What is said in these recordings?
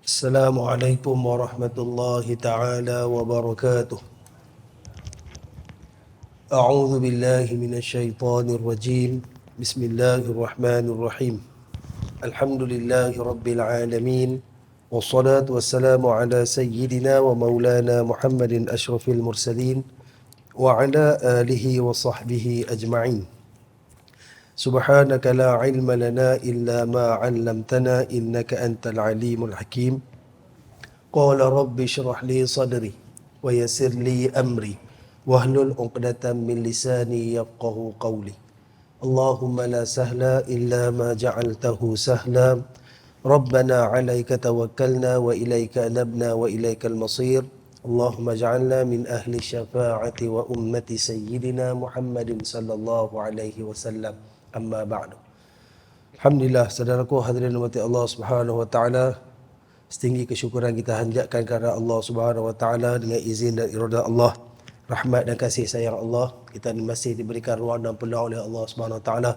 Assalamualaikum warahmatullahi taala wabarakatuh. A'udzu billahi minasyaitonir rajim. Bismillahirrahmanirrahim. Alhamdulillahi rabbil alamin. Wassalatu wassalamu ala sayyidina wa maulana Muhammadin asyrafil mursalin wa ala alihi wa sahbihi ajma'in. Subhanaka la ilma lana illa ma 'allamtana innaka antal alimul hakim. Qala rabbi shrah li sadri wa yassir li amri wahlul 'uqdatam min lisani yafqahu qawli. Allahumma la sahla illa ma ja'altahu sahla. Rabbana 'alaika tawakkalna wa ilaika anabna wa ilaikal masir. Allahumma ja'alna min ahli syafa'ati wa ummati sayyidina Muhammadin sallallahu alaihi wasallam. Amma ba'du. Alhamdulillah, saudaraku hadirin umat Allah Subhanahu wa taala, setinggi kesyukuran kita hanjatkan kepada Allah Subhanahu wa taala dengan izin dan irada Allah, rahmat dan kasih sayang Allah, kita masih diberikan ruang dan peluang oleh Allah Subhanahu wa taala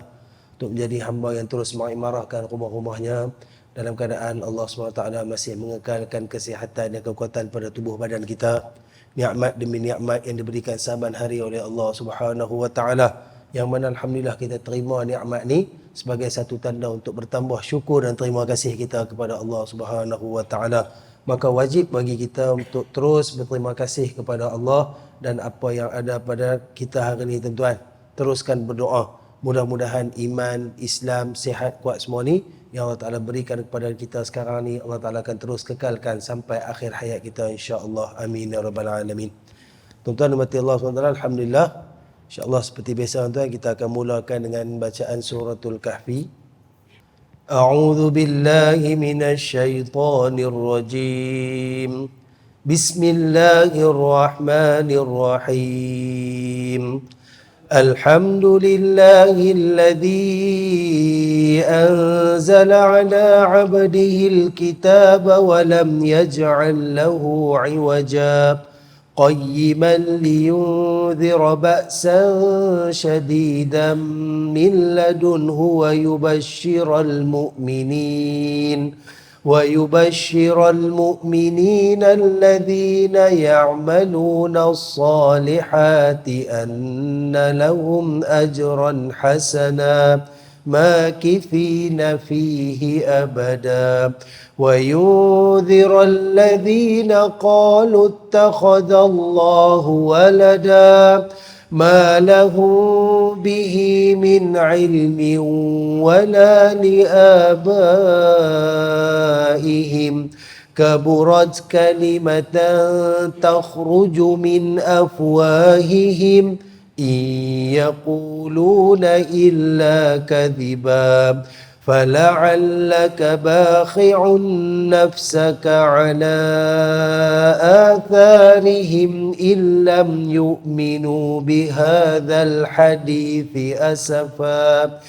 untuk menjadi hamba yang terus mengimarahkan rumah-rumahnya dalam keadaan Allah Subhanahu wa taala masih mengekalkan kesihatan dan kekuatan pada tubuh badan kita. Nikmat demi nikmat yang diberikan saban hari oleh Allah Subhanahu wa taala, yang mana alhamdulillah kita terima nikmat ni sebagai satu tanda untuk bertambah syukur dan terima kasih kita kepada Allah Subhanahu wa taala. Maka wajib bagi kita untuk terus berterima kasih kepada Allah, dan apa yang ada pada kita hari ini tuan-tuan, teruskan berdoa. Mudah-mudahan iman, Islam, sihat, kuat semua ni yang Allah Taala berikan kepada kita sekarang ni, Allah Taala akan terus kekalkan sampai akhir hayat kita insya-Allah. Amin ya rabbal alamin. Tuan-tuan dan Allah SWT, alhamdulillah, InsyaAllah seperti biasa tuan, kita akan mulakan dengan bacaan suratul Kahfi. A'udzu billahi minasyaitonir rajim. Bismillahirrahmanirrahim. Alhamdulillahilladzi anzala ala 'abdihil kitaba wa lam yaj'al lahu 'iwaja قيما لينذر بأسا شديدا من لدنه ويبشر المؤمنين الذين يعملون الصالحات أن لهم أجرا حسنا ماكثين فيه أبدا وينذر الذين قالوا اتخذ الله ولدا ما لهم به من علم ولا لآبائهم كبرت كلمة تخرج من أفواههم إن يقولون إلا كذبا فلعلك باخع نفسك على آثارهم إن لم يؤمنوا بهذا الحديث أسفا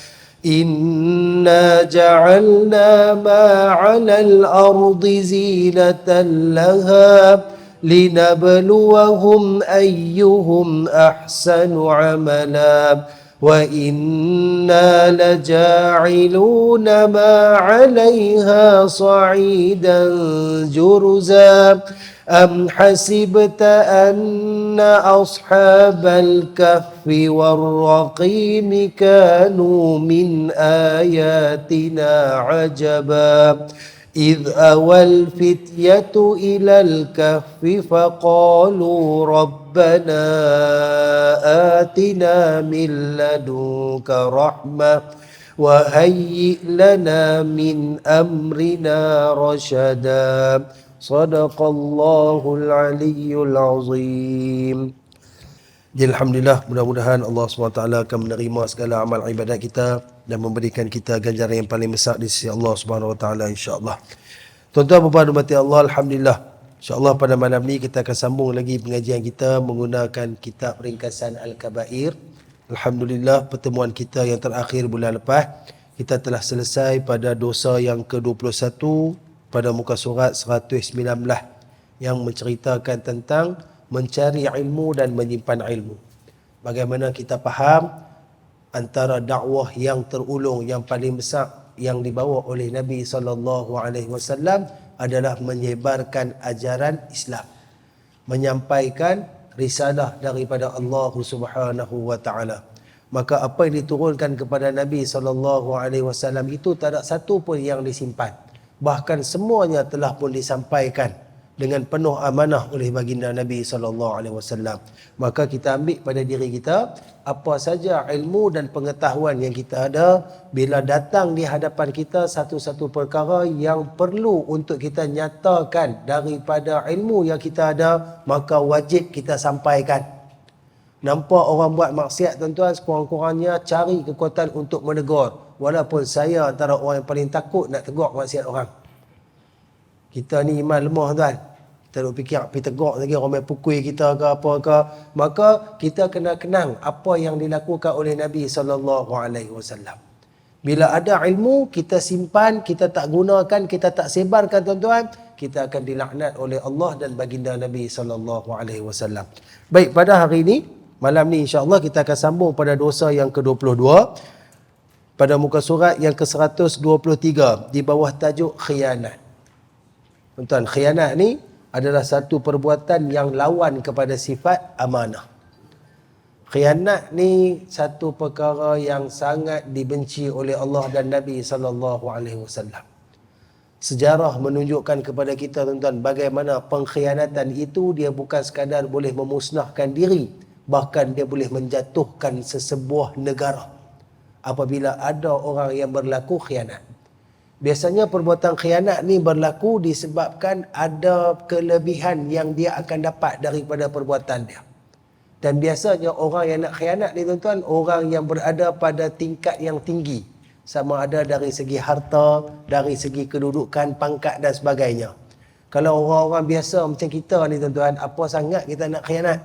إنا جعلنا ما على الأرض زينة لها لنبلوهم أيهم أحسن عملا وإنا لجاعلون ما عليها صعيدا جرزا أم حسبت أن أصحاب الكهف والرقيم كانوا من آياتنا عجبا إذ أوى الفتية إلى الكهف فقالوا ربنا آتنا من لدنك رحمة وهيئ لنا من أمرنا رشدا صدق الله العلي العظيم. Jadi alhamdulillah, mudah-mudahan Allah SWT akan menerima segala amal ibadat kita dan memberikan kita ganjaran yang paling besar di sisi Allah SWT, insya-Allah. Tuan-tuan dan puan Allah, alhamdulillah, insya-Allah pada malam ni kita akan sambung lagi pengajian kita menggunakan kitab ringkasan Al-Kabair. Alhamdulillah, pertemuan kita yang terakhir bulan lepas, kita telah selesai pada dosa yang ke-21 pada muka surat 119 yang menceritakan tentang mencari ilmu dan menyimpan ilmu. Bagaimana kita faham antara dakwah yang terulung yang paling besar yang dibawa oleh Nabi SAW adalah menyebarkan ajaran Islam, menyampaikan risalah daripada Allah Subhanahu wa taala. Maka apa yang diturunkan kepada Nabi SAW itu tak ada satu pun yang disimpan. Bahkan semuanya telah pun disampaikan dengan penuh amanah oleh baginda Nabi SAW. Maka kita ambil pada diri kita apa saja ilmu dan pengetahuan yang kita ada, bila datang di hadapan kita satu-satu perkara yang perlu untuk kita nyatakan daripada ilmu yang kita ada, maka wajib kita sampaikan. Nampak orang buat maksiat tuan-tuan, sekurang-kurangnya cari kekuatan untuk menegur. Walaupun saya antara orang yang paling takut nak tegur maksiat orang. Kita ni iman lemah tuan. Kita duk fikir pergi tegur lagi orang main pukul kita ke apa ke. Maka kita kena kenang apa yang dilakukan oleh Nabi SAW. Bila ada ilmu, kita simpan, kita tak gunakan, kita tak sebarkan tuan-tuan, kita akan dilaknat oleh Allah dan baginda Nabi SAW. Baik, pada hari ini, malam ni insya-Allah kita akan sambung pada dosa yang ke-22 pada muka surat yang ke-123 di bawah tajuk khianat. Tuan-tuan, khianat ni adalah satu perbuatan yang lawan kepada sifat amanah. Khianat ni satu perkara yang sangat dibenci oleh Allah dan Nabi SAW. Sejarah menunjukkan kepada kita tuan-tuan bagaimana pengkhianatan itu dia bukan sekadar boleh memusnahkan diri, bahkan dia boleh menjatuhkan sesebuah negara apabila ada orang yang berlaku khianat. Biasanya perbuatan khianat ni berlaku disebabkan ada kelebihan yang dia akan dapat daripada perbuatan dia. Dan biasanya orang yang nak khianat ni tuan-tuan, orang yang berada pada tingkat yang tinggi. Sama ada dari segi harta, dari segi kedudukan, pangkat dan sebagainya. Kalau orang-orang biasa macam kita ni tuan-tuan, apa sangat kita nak khianat?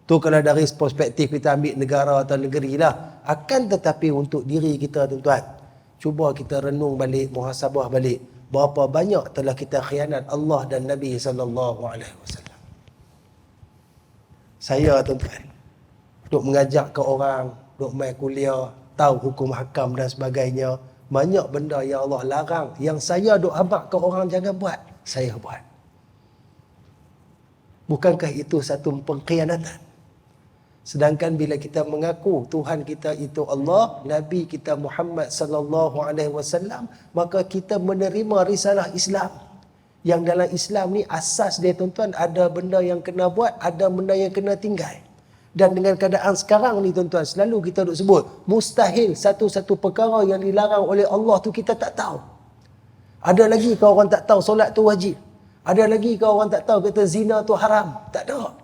Tu kalau dari perspektif kita ambil negara atau negeri lah. Akan tetapi untuk diri kita tuan-tuan, cuba kita renung balik, muhasabah balik. Berapa banyak telah kita khianat Allah dan Nabi SAW. Saya tuan-tuan, duk mengajak ke orang, duk main kuliah, tahu hukum hakam dan sebagainya. Banyak benda yang Allah larang, yang saya duk habaq ke orang jangan buat, saya buat. Bukankah itu satu pengkhianatan? Sedangkan bila kita mengaku Tuhan kita itu Allah, Nabi kita Muhammad SAW, maka kita menerima risalah Islam. Yang dalam Islam ni asas dia tuan-tuan, ada benda yang kena buat, ada benda yang kena tinggal. Dan dengan keadaan sekarang ni tuan-tuan, selalu kita duk sebut, mustahil satu-satu perkara yang dilarang oleh Allah tu kita tak tahu. Ada lagi kalau orang tak tahu solat tu wajib. Ada lagi kalau orang tak tahu kata zina tu haram. Tak ada.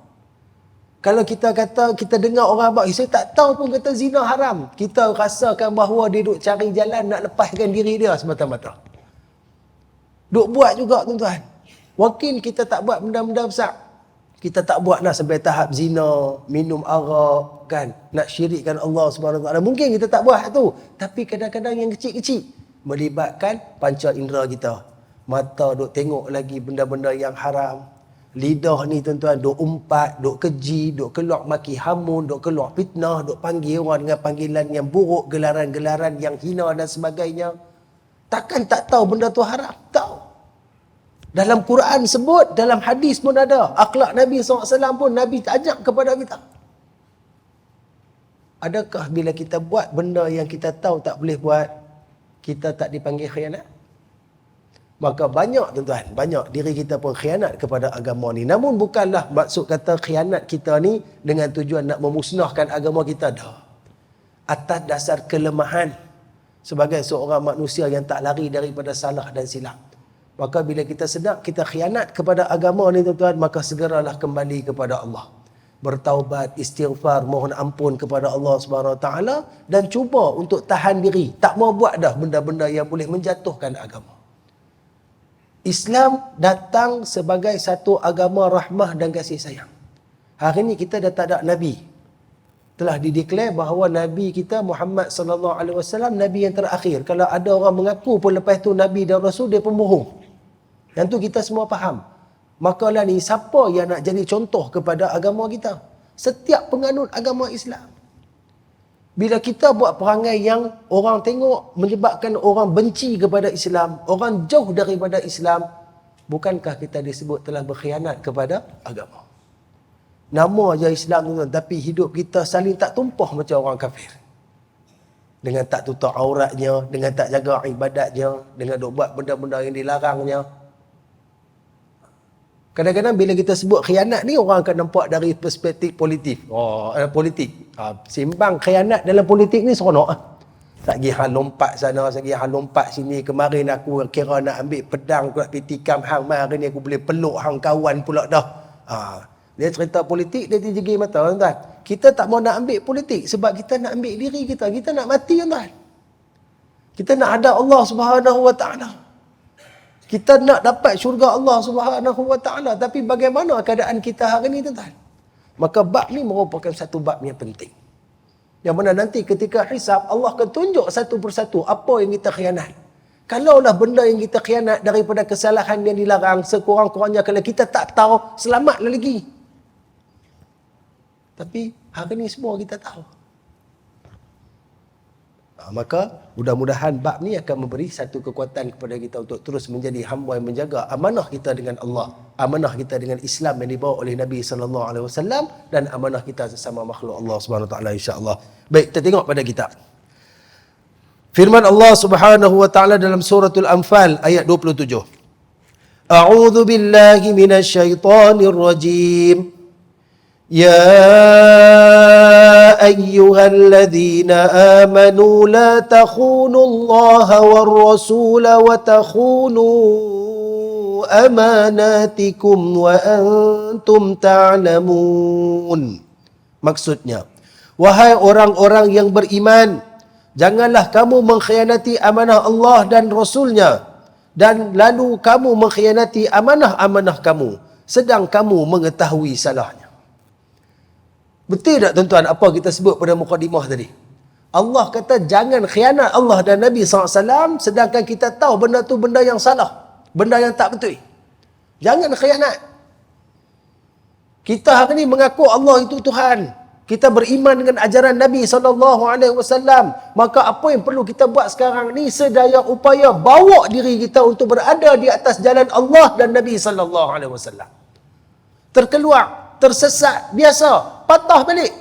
Kalau kita kata, kita dengar orang abang, saya tak tahu pun kata zina haram. Kita rasakan bahawa dia duk cari jalan nak lepaskan diri dia semata-mata. Duk buat juga tuan-tuan. Mungkin kita tak buat benda-benda besar. Kita tak buat nak sampai tahap zina, minum arak, kan, nak syirikkan Allah SWT. Mungkin kita tak buat tu. Tapi kadang-kadang yang kecil-kecil melibatkan panca indera kita. Mata duk tengok lagi benda-benda yang haram. Lidah ni tuan-tuan duk umpat, duk keji, duk keluar maki hamun, duk keluar fitnah, duk panggil orang dengan panggilan yang buruk, gelaran-gelaran yang hina dan sebagainya. Takkan tak tahu benda tu haram? Tahu. Dalam Quran sebut, dalam hadis pun ada. Akhlak Nabi SAW pun Nabi ajak kepada kita. Adakah bila kita buat benda yang kita tahu tak boleh buat, kita tak dipanggil khianat? Maka banyak tuan-tuan, banyak diri kita pun khianat kepada agama ni. Namun bukanlah maksud kata khianat kita ni dengan tujuan nak memusnahkan agama kita dah. Atas dasar kelemahan sebagai seorang manusia yang tak lari daripada salah dan silap. Maka bila kita sedar kita khianat kepada agama ni tuan-tuan, maka segeralah kembali kepada Allah. Bertaubat, istighfar, mohon ampun kepada Allah SWT dan cuba untuk tahan diri. Tak mau buat dah benda-benda yang boleh menjatuhkan agama. Islam datang sebagai satu agama rahmah dan kasih sayang. Hari ini kita dah tak ada Nabi. Telah dideklar bahawa Nabi kita Muhammad SAW Nabi yang terakhir. Kalau ada orang mengaku pun lepas tu Nabi dan Rasul, dia pembohong. Yang tu kita semua faham. Makalah ni siapa yang nak jadi contoh kepada agama kita? Setiap penganut agama Islam. Bila kita buat perangai yang orang tengok menyebabkan orang benci kepada Islam, orang jauh daripada Islam, bukankah kita disebut telah berkhianat kepada agama? Nama aja Islam tuan, tapi hidup kita saling tak tumpah macam orang kafir. Dengan tak tutup auratnya, dengan tak jaga ibadatnya, dengan duk buat benda-benda yang dilarangnya. Kadang-kadang bila kita sebut khianat ni, orang akan nampak dari perspektif politik. Politik. Simbang khianat dalam politik ni seronok. Tak pergi hang lompat sana, tak pergi hang lompat sini. Kemarin aku kira nak ambil pedang, aku nak pergi tikam hang. Hari ni aku boleh peluk hang kawan pula dah. Dia cerita politik, dia terjegi mata tuan-tuan. Kita tak mau nak ambil politik sebab kita nak ambil diri kita. Kita nak mati tuan-tuan. Kita nak ada Allah Subhanahu Wa Taala. Kita nak dapat syurga Allah Subhanahu Wa Taala. Tapi bagaimana keadaan kita hari ni tuan-tuan? Maka bab ni merupakan satu bab yang penting. Yang mana nanti ketika hisab, Allah akan tunjuk satu persatu apa yang kita khianat. Kalaulah benda yang kita khianat daripada kesalahan yang dilarang, sekurang-kurangnya kalau kita tak tahu, selamatlah lagi. Tapi hari ni semua kita tahu. Maka mudah-mudahan bab ni akan memberi satu kekuatan kepada kita untuk terus menjadi hamba yang menjaga amanah kita dengan Allah, amanah kita dengan Islam yang dibawa oleh Nabi SAW, dan amanah kita sesama makhluk Allah Subhanahu Wa Taala, insya-Allah. Baik, kita tengok pada kitab. Firman Allah Subhanahu Wa Taala dalam suratul Anfal ayat 27. A'udzu billahi minasyaitonir rajim. يا أيها الذين آمنوا لا تخونوا الله والرسول وتخونوا أماناتكم وأنتم تعلمون. Maksudnya, wahai orang-orang yang beriman, janganlah kamu mengkhianati amanah Allah dan Rasulnya, dan lalu kamu mengkhianati amanah-amanah kamu, sedang kamu mengetahui salahnya. Betul tak tuan-tuan apa kita sebut pada mukadimah tadi? Allah kata jangan khianat Allah dan Nabi SAW, sedangkan kita tahu benda tu benda yang salah, benda yang tak betul. Jangan khianat. Kita hari ni mengaku Allah itu Tuhan. Kita beriman dengan ajaran Nabi SAW. Maka apa yang perlu kita buat sekarang ni, sedaya upaya bawa diri kita untuk berada di atas jalan Allah dan Nabi SAW. Terkeluar, tersesat, biasa, patah balik.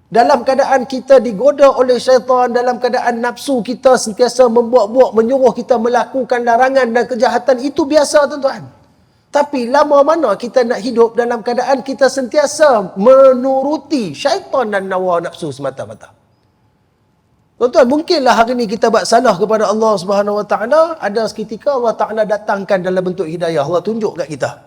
Dalam keadaan kita digoda oleh syaitan, dalam keadaan nafsu kita sentiasa membuat-buat, menyuruh kita melakukan larangan dan kejahatan, itu biasa tuan-tuan. Tapi lama mana kita nak hidup dalam keadaan kita sentiasa menuruti syaitan dan nawa nafsu semata-mata? Tuan-tuan, mungkinlah hari ni kita buat salah kepada Allah Subhanahu Wa Taala, ada seketika Allah Taala datangkan dalam bentuk hidayah, Allah tunjuk kat kita.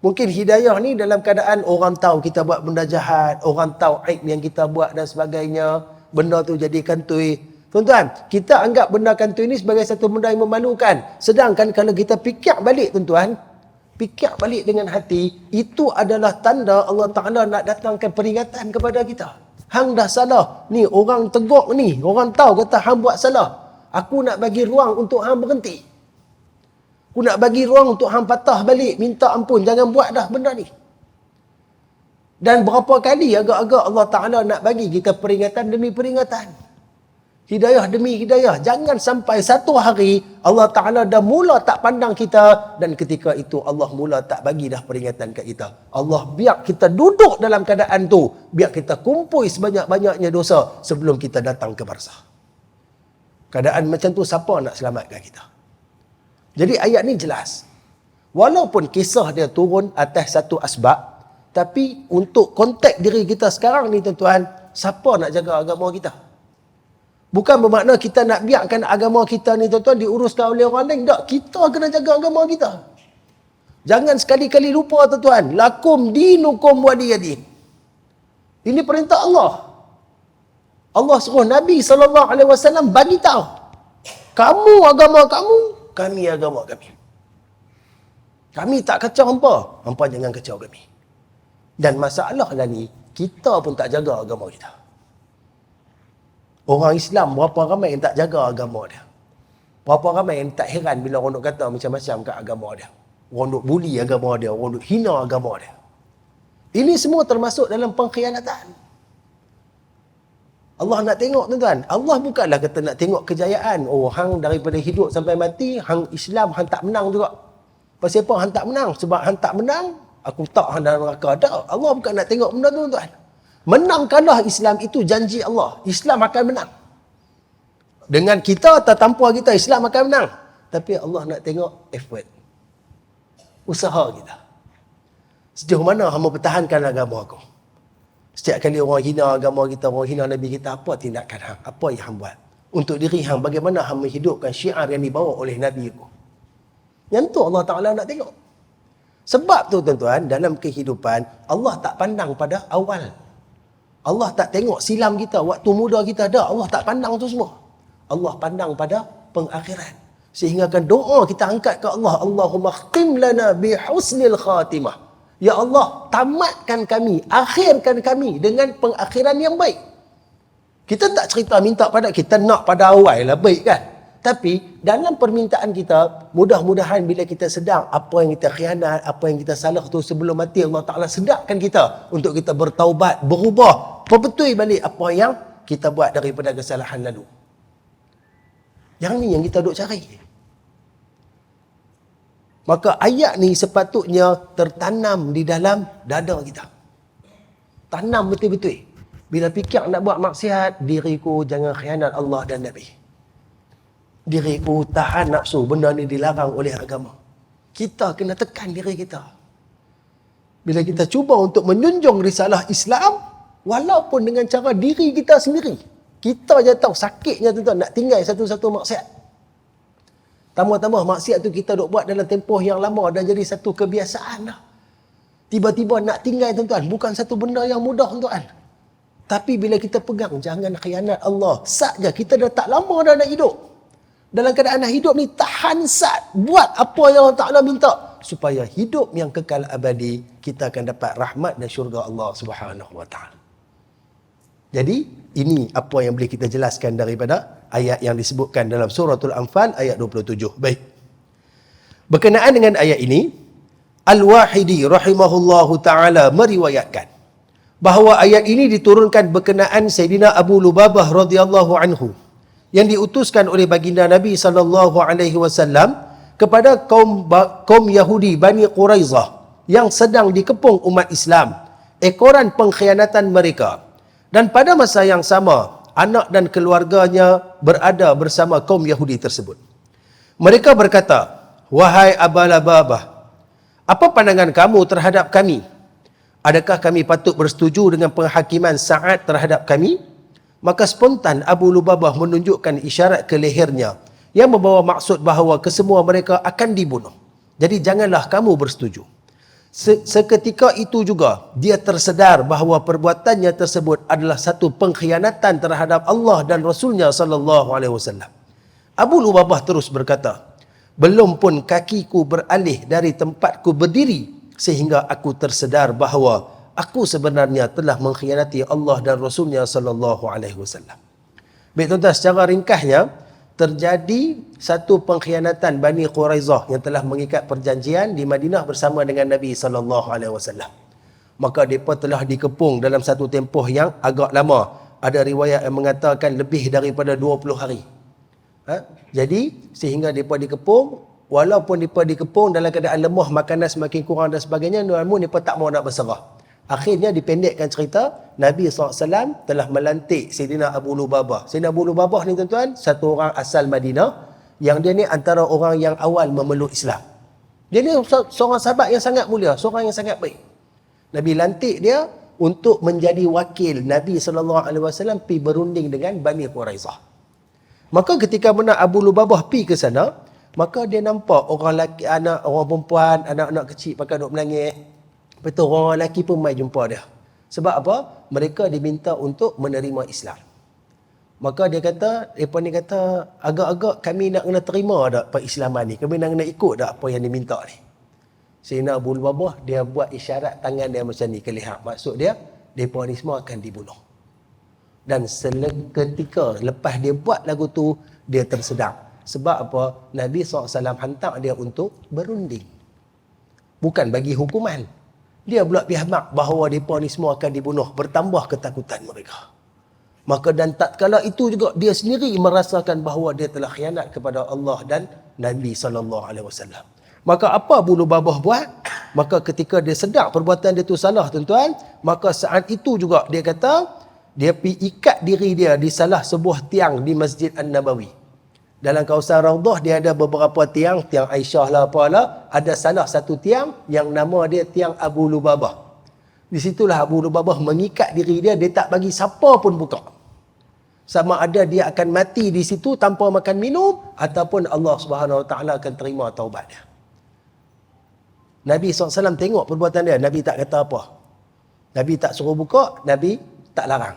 Mungkin hidayah ni dalam keadaan orang tahu kita buat benda jahat, orang tahu aib yang kita buat dan sebagainya, benda tu jadi kantoi. Tuan-tuan, kita anggap benda kantoi ni sebagai satu benda yang memalukan. Sedangkan kalau kita fikir balik tuan-tuan, fikir balik dengan hati, itu adalah tanda Allah Ta'ala nak datangkan peringatan kepada kita. Hang dah salah, ni orang tegur ni, orang tahu kata hang buat salah. Aku nak bagi ruang untuk hang berhenti. Aku nak bagi ruang untuk hang patah balik, minta ampun, jangan buat dah benda ni. Dan berapa kali agak-agak Allah Ta'ala nak bagi kita peringatan demi peringatan. Hidayah demi hidayah. Jangan sampai satu hari Allah Ta'ala dah mula tak pandang kita, dan ketika itu Allah mula tak bagi dah peringatan kat kita. Allah biar kita duduk dalam keadaan tu, biar kita kumpul sebanyak-banyaknya dosa sebelum kita datang ke barzah. Keadaan macam tu siapa nak selamatkan kita? Jadi ayat ni jelas. Walaupun kisah dia turun atas satu asbab, tapi untuk konteks diri kita sekarang ni tuan-tuan, siapa nak jaga agama kita? Bukan bermakna kita nak biarkan agama kita ni tuan-tuan diuruskan oleh orang lain. Tak, kita kena jaga agama kita. Jangan sekali-kali lupa tuan-tuan, lakum dinukum waliyadin. Ini perintah Allah. Allah suruh Nabi SAW bagi tahu, kamu agama kamu, kami agama kami. Kami tak kacau hampa, hampa jangan kacau kami. Dan masalahlah ni, kita pun tak jaga agama kita. Orang Islam berapa ramai yang tak jaga agama dia. Berapa ramai yang tak heran bila orang nak kata macam-macam kat agama dia. Orang nak buli agama dia, orang nak hina agama dia. Ini semua termasuk dalam pengkhianatan. Allah nak tengok tuan-tuan. Allah bukanlah kata nak tengok kejayaan. Oh, hang daripada hidup sampai mati, hang Islam, hang tak menang juga. Pasal apa hang tak menang? Sebab hang tak menang, aku tak hang dalam neraka. Tak. Allah bukan nak tengok benda tu tuan-tuan. Menang kalah Islam itu janji Allah. Islam akan menang. Dengan kita atau tanpa kita, Islam akan menang. Tapi Allah nak tengok effort. Usaha kita. Sejauh mana hang mempertahankan agama aku? Setiap kali orang hina agama kita, orang hina Nabi kita, apa tindakan hang? Apa yang hang buat? Untuk diri hang, bagaimana hang menghidupkan syiar yang dibawa oleh Nabi aku? Yang tu Allah Ta'ala nak tengok. Sebab tu tuan-tuan, dalam kehidupan, Allah tak pandang pada awal. Allah tak tengok silam kita, waktu muda kita ada. Allah tak pandang tu semua. Allah pandang pada pengakhiran. Sehingga kan doa kita angkat ke Allah. Allahumma khtim lana bihusnil khatimah. Ya Allah, tamatkan kami, akhirkan kami dengan pengakhiran yang baik. Kita tak cerita minta pada, kita nak pada awal lah baik kan. Tapi dalam permintaan kita, mudah-mudahan bila kita sedang apa yang kita khianat, apa yang kita salah tu sebelum mati, Allah Ta'ala sedapkan kita untuk kita bertaubat, berubah, perbetul balik apa yang kita buat daripada kesalahan lalu. Yang ni yang kita duk cari. Maka ayat ni sepatutnya tertanam di dalam dada kita. Tanam betul-betul. Bila fikir nak buat maksiat, diriku jangan khianat Allah dan Nabi. Diriku tahan nafsu, benda ni dilarang oleh agama. Kita kena tekan diri kita. Bila kita cuba untuk menjunjung risalah Islam, walaupun dengan cara diri kita sendiri, kita je tahu sakitnya tuan-tuan nak tinggal satu-satu maksiat. Tambah-tambah maksiat tu kita duk buat dalam tempoh yang lama dan jadi satu kebiasaan dah. Tiba-tiba nak tinggal tuan-tuan, bukan satu benda yang mudah tuan-tuan. Tapi bila kita pegang, jangan khianat Allah. Sat je, kita dah tak lama dah nak hidup. Dalam keadaan nak hidup ni, tahan sat. Buat apa yang Allah Ta'ala minta. Supaya hidup yang kekal abadi, kita akan dapat rahmat dan syurga Allah Subhanahu Wa Ta'ala. Jadi, ini apa yang boleh kita jelaskan daripada ayat yang disebutkan dalam suratul Anfal ayat 27. Baik. Berkenaan dengan ayat ini, Al-Wahidi rahimahullahu ta'ala meriwayatkan bahawa ayat ini diturunkan berkenaan Sayyidina Abu Lubabah radhiyallahu anhu yang diutuskan oleh baginda Nabi sallallahu alaihi wasallam kepada kaum Yahudi Bani Quraizah yang sedang dikepung umat Islam, ekoran pengkhianatan mereka. Dan pada masa yang sama, anak dan keluarganya berada bersama kaum Yahudi tersebut. Mereka berkata, "Wahai Aba Lubabah, apa pandangan kamu terhadap kami? Adakah kami patut bersetuju dengan penghakiman Sa'ad terhadap kami?" Maka spontan Abu Lubabah menunjukkan isyarat ke lehernya yang membawa maksud bahawa kesemua mereka akan dibunuh. Jadi janganlah kamu bersetuju. Seketika itu juga dia tersedar bahawa perbuatannya tersebut adalah satu pengkhianatan terhadap Allah dan Rasulnya sallallahu alaihi wasallam. Abu Lubabah terus berkata, "Belum pun kakiku beralih dari tempatku berdiri sehingga aku tersedar bahawa aku sebenarnya telah mengkhianati Allah dan Rasulnya sallallahu alaihi wasallam." Baik tuan-tuan, secara ringkasnya terjadi satu pengkhianatan Bani Quraizah yang telah mengikat perjanjian di Madinah bersama dengan Nabi sallallahu alaihi wasallam. Maka mereka telah dikepung dalam satu tempoh yang agak lama. Ada riwayat yang mengatakan lebih daripada 20 hari. Jadi sehingga mereka dikepung, walaupun mereka dikepung dalam keadaan lemah, makanan semakin kurang dan sebagainya, namun mereka tak mau nak berserah. Akhirnya dipendekkan cerita, Nabi SAW telah melantik Sayyidina Abu Lubabah. Sayyidina Abu Lubabah ni tuan-tuan, satu orang asal Madinah, yang dia ni antara orang yang awal memeluk Islam. Dia ni seorang sahabat yang sangat mulia, seorang yang sangat baik. Nabi lantik dia untuk menjadi wakil Nabi SAW pergi berunding dengan Bani Quraizah. Maka ketika mana Abu Lubabah pergi ke sana, maka dia nampak orang lelaki, anak, orang perempuan, anak-anak kecil pakai duk menangis. Betul, orang lelaki pun mai jumpa dia. Sebab apa? Mereka diminta untuk menerima Islam. Maka dia kata, mereka ni kata, agak-agak kami nak kena terima tak perislaman ni? Kami nak kena ikut tak apa yang diminta ni? Sayyidina Abu Lubabah, dia buat isyarat tangan dia macam ni ke leher. Maksud dia, mereka ni semua akan dibunuh. Dan seketika lepas dia buat lagu tu, dia tersedar. Sebab apa? Nabi SAW hantar dia untuk berunding. Bukan bagi hukuman. Dia pula pihak bahawa mereka ni semua akan dibunuh. Bertambah ketakutan mereka. Maka dan tatkala itu juga dia sendiri merasakan bahawa dia telah khianat kepada Allah dan Nabi SAW. Maka apa Abu Lubabah buat? Maka ketika dia sedar perbuatan dia itu salah, tuan-tuan, maka saat itu juga dia kata, dia pergi ikat diri dia di salah sebuah tiang di Masjid An-Nabawi. Dalam kawasan Raudhah dia ada beberapa tiang, tiang Aisyah lah apalah, ada salah satu tiang yang nama dia tiang Abu Lubabah. Di situlah Abu Lubabah mengikat diri dia, dia tak bagi siapa pun buka. Sama ada dia akan mati di situ tanpa makan minum, ataupun Allah Subhanahu Wa Taala akan terima taubat dia. Nabi SAW tengok perbuatan dia, Nabi tak kata apa. Nabi tak suruh buka, Nabi tak larang.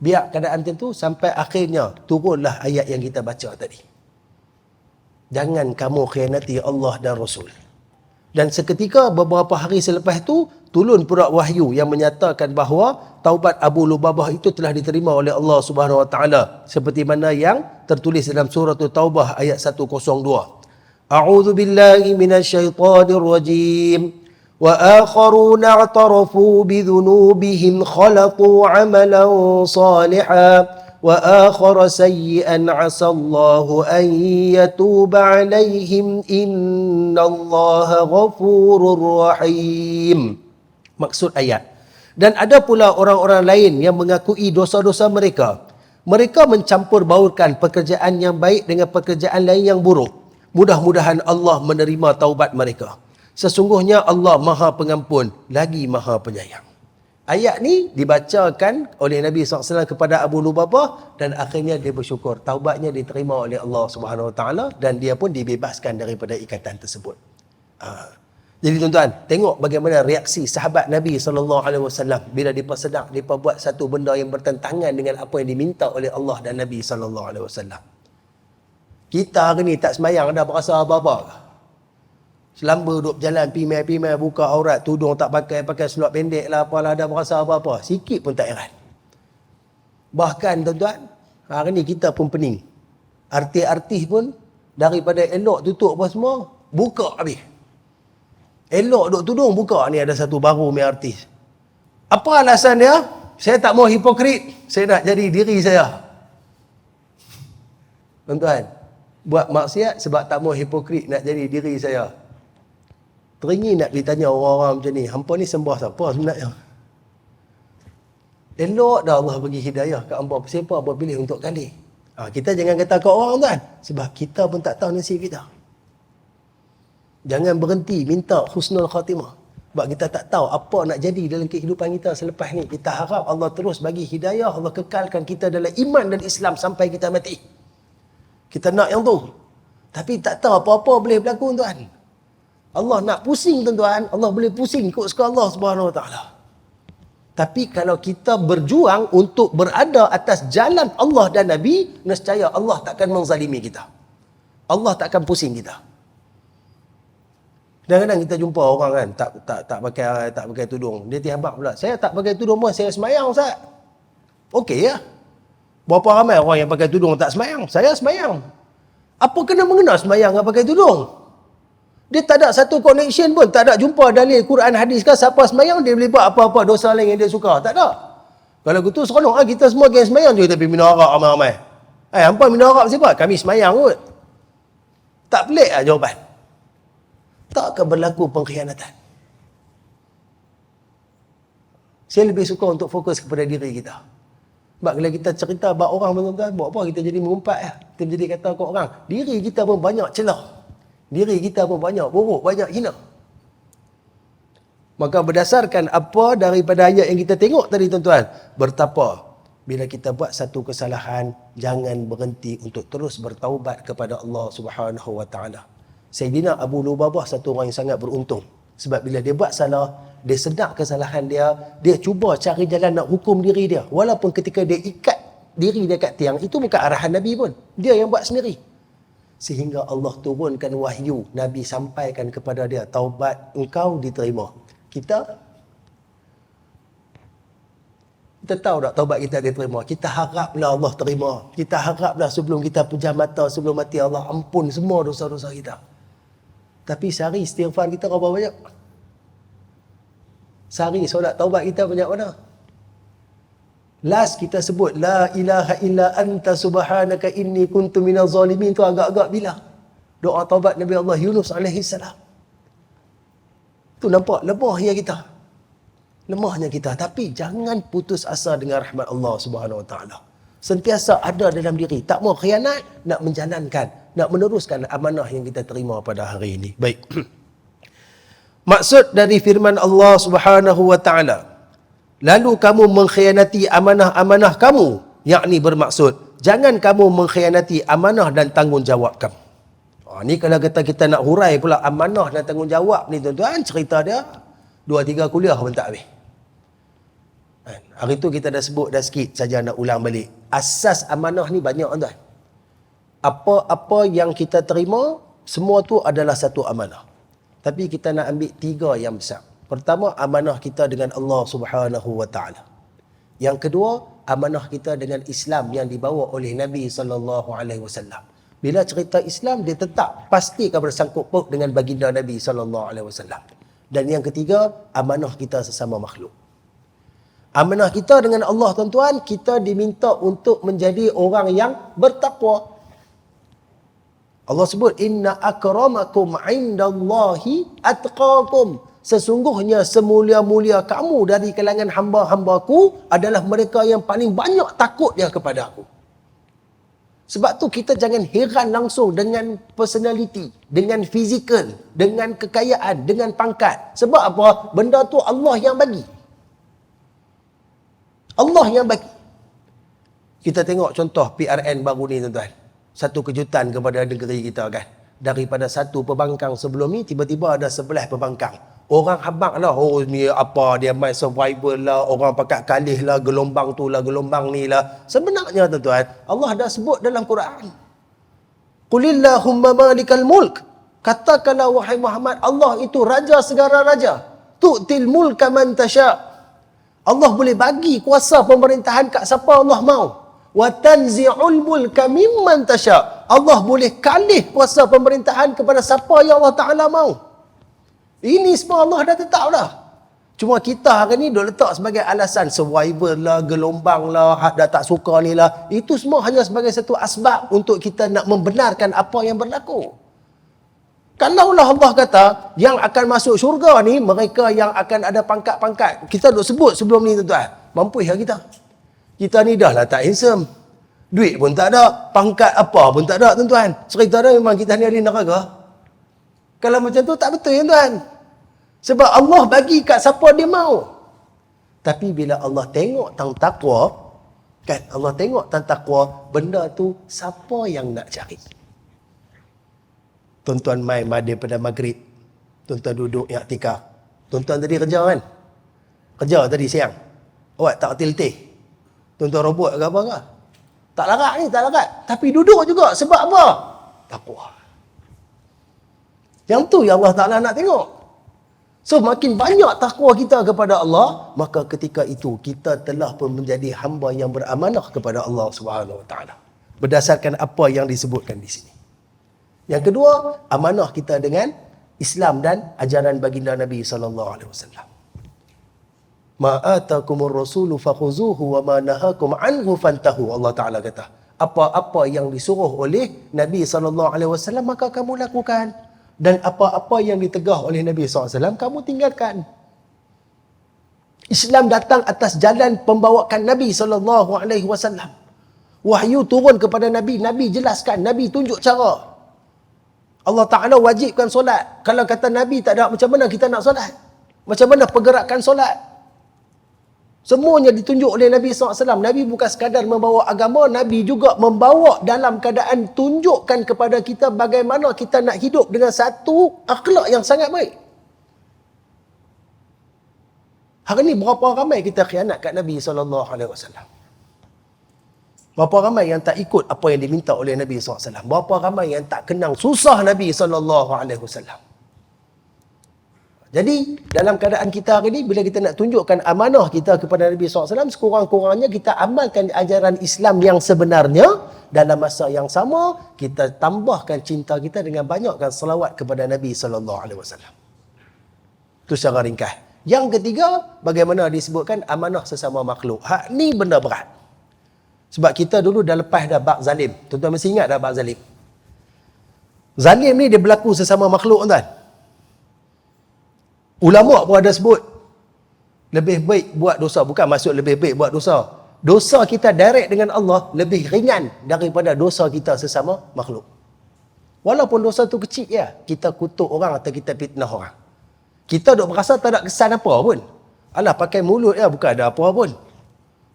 Biar keadaan macam tu sampai akhirnya turunlah ayat yang kita baca tadi. Jangan kamu khianati Allah dan Rasul. Dan seketika beberapa hari selepas itu turun pula wahyu yang menyatakan bahawa taubat Abu Lubabah itu telah diterima oleh Allah Subhanahu Wa Taala, seperti mana yang tertulis dalam surah Taubah ayat 102. A'udzu billahi minasyaitonir rajim. Wa akharuna i'tarafu bi dhunubihim khalaqu 'amalan salihan wa akhara sayyi'an 'asa Allahu an yatuba 'alaihim innallaha ghafurur rahim. Maksud ayat. Dan ada pula orang-orang lain yang mengakui dosa-dosa mereka. Mereka mencampur baurkan pekerjaan yang baik dengan pekerjaan lain yang buruk. Mudah-mudahan Allah menerima taubat mereka. Sesungguhnya Allah Maha Pengampun lagi Maha Penyayang. Ayat ni dibacakan oleh Nabi SAW kepada Abu Lubabah dan akhirnya dia bersyukur. Taubatnya diterima oleh Allah Subhanahu Wa Taala dan dia pun dibebaskan daripada ikatan tersebut. Jadi tuan-tuan, tengok bagaimana reaksi sahabat Nabi SAW bila dipersedar, mereka buat satu benda yang bertentangan dengan apa yang diminta oleh Allah dan Nabi SAW. Kita hari ni tak semayang dah berasa apa-apa. Selamba duduk berjalan, pimai-pimai, buka aurat, tudung tak pakai, pakai seluar pendek lah, apalah, dah berasa apa-apa. Sikit pun tak heran. Bahkan tuan-tuan, hari ni kita pun pening. Artis-artis pun, daripada elok tutup apa semua, buka habis. Elok duduk tudung, buka. Ni ada satu baru main artis. Apa alasan dia? Saya tak mau hipokrit. Saya nak jadi diri saya. Tuan-tuan, buat maksiat sebab tak mau hipokrit, nak jadi diri saya. Teringin nak ditanya orang-orang macam ni, hampa ni sembah siapa sebenarnya? Elok dah Allah bagi hidayah kat hampa. Siapa hampa pilih untuk kali? Kita jangan kata kat orang tuan. Sebab kita pun tak tahu nasib kita. Jangan berhenti minta husnul khatimah. Sebab kita tak tahu apa nak jadi dalam kehidupan kita selepas ni. Kita harap Allah terus bagi hidayah, Allah kekalkan kita dalam iman dan Islam sampai kita mati. Kita nak yang tu. Tapi tak tahu apa-apa boleh berlaku tuan. Allah nak pusing tuan-tuan, Allah boleh pusing ikut suka Allah Subhanahu Wa Taala. Tapi kalau kita berjuang untuk berada atas jalan Allah dan Nabi, nescaya Allah takkan menzalimi kita. Allah takkan pusing kita. Kadang-kadang kita jumpa orang kan tak pakai tudung. Dia tihabak pula, saya tak pakai tudung pun saya semayang Ustaz. Okey ya. Berapa ramai orang yang pakai tudung tak semayang? Saya semayang. Apa kena mengena semayang dengan pakai tudung? Dia tak ada satu connection pun, tak ada jumpa dalil Quran hadis ke siapa semayang dia boleh buat apa-apa dosa lain yang dia suka. Tak ada. Kalau gitu seronok kita semua geng semayang je tapi minum arak ramai-ramai. Hampa minum arak siapa? Kami semayang kot. Tak pelik lah jawapan. Tak akan berlaku pengkhianatan. Saya lebih suka untuk fokus kepada diri kita. Sebab kalau kita cerita bab orang tuan-tuan, buat apa kita jadi mengumpat ya? Kita jadi kata kat orang, diri kita pun banyak celah. Diri kita pun banyak buruk, banyak hina. Maka berdasarkan apa daripada ayat yang kita tengok tadi tuan-tuan, bertapa bila kita buat satu kesalahan, jangan berhenti untuk terus bertaubat kepada Allah Subhanahu Wa Taala. Sayyidina Abu Lubabah satu orang yang sangat beruntung. Sebab bila dia buat salah, dia sedar kesalahan dia, dia cuba cari jalan nak hukum diri dia. Walaupun ketika dia ikat diri dia kat tiang, itu bukan arahan Nabi pun. Dia yang buat sendiri. Sehingga Allah turunkan wahyu, Nabi sampaikan kepada dia, taubat engkau diterima. Kita tahu tak taubat kita diterima? Kita haraplah Allah terima. Kita haraplah sebelum kita pejam mata, sebelum mati Allah ampun semua dosa-dosa kita. Tapi sehari istighfar kita berapa banyak? Sehari solat taubat kita banyak mana? Last kita sebut la ilaha illa anta subhanaka inni kuntu minaz zalimin tu agak-agak bila? Doa taubat Nabi Allah Yunus alaihi salam. Tu nampak lemahnya kita. Lemahnya kita, tapi jangan putus asa dengan rahmat Allah Subhanahu wa taala. Sentiasa ada dalam diri, tak mau khianat, nak menjalankan, nak meneruskan amanah yang kita terima pada hari ini. Baik. Maksud dari firman Allah Subhanahu wa taala, lalu kamu mengkhianati amanah-amanah kamu, yakni bermaksud jangan kamu mengkhianati amanah dan tanggungjawab kamu. Ni kalau kita nak hurai pula amanah dan tanggungjawab ni tuan-tuan, cerita dia 2-3 kuliah pun tak habis. Hari tu kita dah sebut dah sikit saja, nak ulang balik. Asas amanah ni banyak tuan. Apa-apa yang kita terima, semua tu adalah satu amanah. Tapi kita nak ambil 3 yang besar. Pertama, amanah kita dengan Allah Subhanahu wa taala. Yang kedua, amanah kita dengan Islam yang dibawa oleh Nabi sallallahu alaihi wasallam. Bila cerita Islam, dia tetap pasti akan bersangkut paut dengan baginda Nabi sallallahu alaihi wasallam. Dan yang ketiga, amanah kita sesama makhluk. Amanah kita dengan Allah tuan-tuan, kita diminta untuk menjadi orang yang bertakwa. Allah sebut inna akramakum indallahi atqakum. Sesungguhnya semulia-mulia kamu dari kalangan hamba-hambaku adalah mereka yang paling banyak takutnya kepada aku. Sebab tu kita jangan heran langsung dengan personality, dengan fizikal, dengan kekayaan, dengan pangkat. Sebab apa? Benda tu Allah yang bagi. Allah yang bagi. Kita tengok contoh PRN baru ni tuan-tuan. Satu kejutan kepada negeri kita kan. Daripada satu pembangkang sebelum ni, tiba-tiba ada 11 pembangkang. Orang habaq lah, oh ni apa, dia main survival lah, orang pakat kalih lah, gelombang tu lah, gelombang ni lah. Sebenarnya tuan-tuan, Allah dah sebut dalam Quran. Qulillahumma malikal mulk. Katakanlah wahai Muhammad, Allah itu raja segala raja. Tu'til mulka man tasha'. Allah boleh bagi kuasa pemerintahan kat siapa Allah mau. Wa tanzi'ul mulka mimman tasha'. Allah boleh kalih kuasa pemerintahan kepada siapa yang Allah Ta'ala mau. Ini semua Allah dah tetap dah. Cuma kita hari ni duk letak sebagai alasan survival lah, gelombang lah, dah tak suka ni lah. Itu semua hanya sebagai satu asbab untuk kita nak membenarkan apa yang berlaku. Kalaulah Allah kata yang akan masuk syurga ni mereka yang akan ada pangkat-pangkat. Kita duk sebut sebelum ni tuan-tuan. Mampu ya kita? Kita ni dah lah tak handsome. Duit pun tak ada, pangkat apa pun tak ada tuan-tuan. Cerita dia memang kita ni ahli neraka. Kalau macam tu tak betul ya tuan. Sebab Allah bagi kat siapa dia mau. Tapi bila Allah tengok tentang takwa, kan Allah tengok tentang takwa, benda tu siapa yang nak cari? Tuan-tuan main daripada maghrib. Tuan-tuan duduk i'tikaf. Tuan-tuan tadi kerja kan? Kerja tadi siang. Awak tak letih. Tuan-tuan robot ke apa ke? Tak larat ni, tak larat. Tapi duduk juga. Sebab apa? Takwa. Yang tu yang Allah Ta'ala nak tengok. So makin banyak takwa kita kepada Allah, maka ketika itu kita telah pun menjadi hamba yang beramanah kepada Allah Subhanahu Wa Ta'ala. Berdasarkan apa yang disebutkan di sini. Yang kedua, amanah kita dengan Islam dan ajaran baginda Nabi sallallahu alaihi wasallam. Ma atakumur rasulu fakhuzuhu wa ma nahakum anhu fantahu. Allah Taala kata, apa-apa yang disuruh oleh Nabi sallallahu alaihi wasallam maka kamu lakukan, dan apa-apa yang ditegah oleh Nabi sallallahu alaihi wasallam kamu tinggalkan. Islam datang atas jalan pembawaan Nabi sallallahu alaihi wasallam. Wahyu turun kepada Nabi, Nabi jelaskan, Nabi tunjuk cara. Allah Ta'ala wajibkan solat. Kalau kata Nabi tak ada, macam mana kita nak solat? Macam mana pergerakan solat? Semuanya ditunjuk oleh Nabi SAW. Nabi bukan sekadar membawa agama, Nabi juga membawa dalam keadaan tunjukkan kepada kita bagaimana kita nak hidup dengan satu akhlak yang sangat baik. Hari ni berapa ramai kita khianat kat Nabi SAW? Berapa ramai yang tak ikut apa yang diminta oleh Nabi SAW? Berapa ramai yang tak kenang susah Nabi SAW? Jadi, dalam keadaan kita hari ini, bila kita nak tunjukkan amanah kita kepada Nabi SAW, sekurang-kurangnya kita amalkan ajaran Islam yang sebenarnya. Dalam masa yang sama, kita tambahkan cinta kita dengan banyakkan selawat kepada Nabi SAW. Itu secara ringkas. Yang ketiga, bagaimana disebutkan amanah sesama makhluk. Hak ni benda berat. Sebab kita dulu dah lepas dah bab zalim. Tuan-tuan mesti ingat dah bab zalim. Zalim ni dia berlaku sesama makhluk, tuan. Ulama pun ada sebut, lebih baik buat dosa. Bukan maksud lebih baik buat dosa. Dosa kita direct dengan Allah lebih ringan daripada dosa kita sesama makhluk. Walaupun dosa tu kecil ya, kita kutuk orang atau kita fitnah orang. Kita duk berasa tak ada kesan apa pun. Alah, pakai mulut ya, bukan ada apa pun.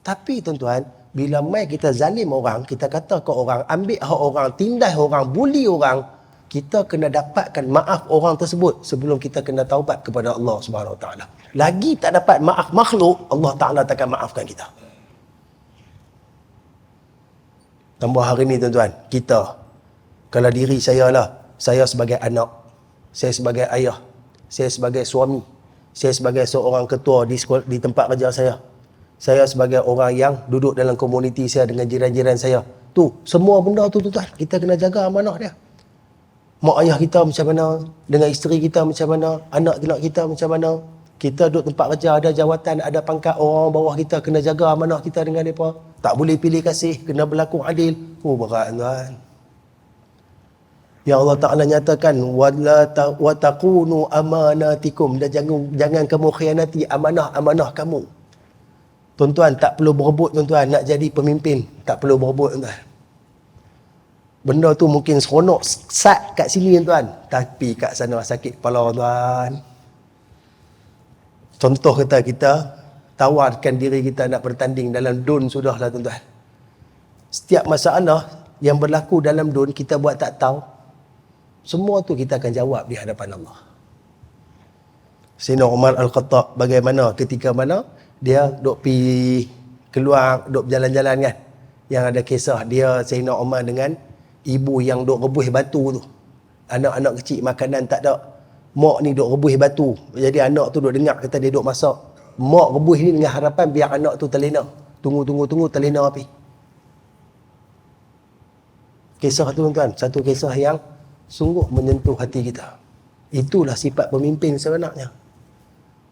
Tapi tuan-tuan, bila mai kita zalim orang, kita kata ke orang, ambil hak orang, tindas orang, bully orang, kita kena dapatkan maaf orang tersebut sebelum kita kena taubat kepada Allah Subhanahu Wa Taala. Lagi tak dapat maaf makhluk, Allah Taala takkan maafkan kita. Tambah hari ni tuan-tuan, kita, kalau diri saya lah, saya sebagai anak, saya sebagai ayah, saya sebagai suami, saya sebagai seorang ketua di tempat kerja saya sebagai orang yang duduk dalam komuniti saya dengan jiran-jiran saya. Tu, semua benda tu tuan-tuan, kita kena jaga amanah dia. Mak ayah kita macam mana, dengan isteri kita macam mana, anak-anak kita macam mana. Kita duduk tempat kerja, ada jawatan, ada pangkat, orang bawah kita kena jaga amanah kita dengan mereka. Tak boleh pilih kasih, kena berlaku adil. Oh, berat tuan. Yang Allah Ta'ala nyatakan, wa taqunu amanatikum, dan jangan kamu khianati amanah kamu. Tuan-tuan, tak perlu berebut tuan-tuan nak jadi pemimpin. Tak perlu berebut tuan-tuan. Benda tu mungkin seronok sat kat sini tuan, tapi kat sana sakit kepala tuan. Contoh kata kita tawarkan diri kita nak bertanding dalam DUN sudahlah tuan-tuan. Setiap masalah yang berlaku dalam DUN kita buat tak tahu, semua tu kita akan jawab di hadapan Allah. Sayyidina Umar Al-Khattab bagaimana ketika mana dia duk pergi keluar, duk berjalan-jalan kan, yang ada kisah dia Sayyidina Umar dengan ibu yang duk rebus batu tu. Anak-anak kecil makanan tak ada, mak ni duk rebus batu. Jadi anak tu duk dengar kata dia duk masak. Mak rebus ni dengan harapan biar anak tu terlena. Tunggu terlena api. Kisah tu tuan-tuan, satu kisah yang sungguh menyentuh hati kita. Itulah sifat pemimpin sebenarnya.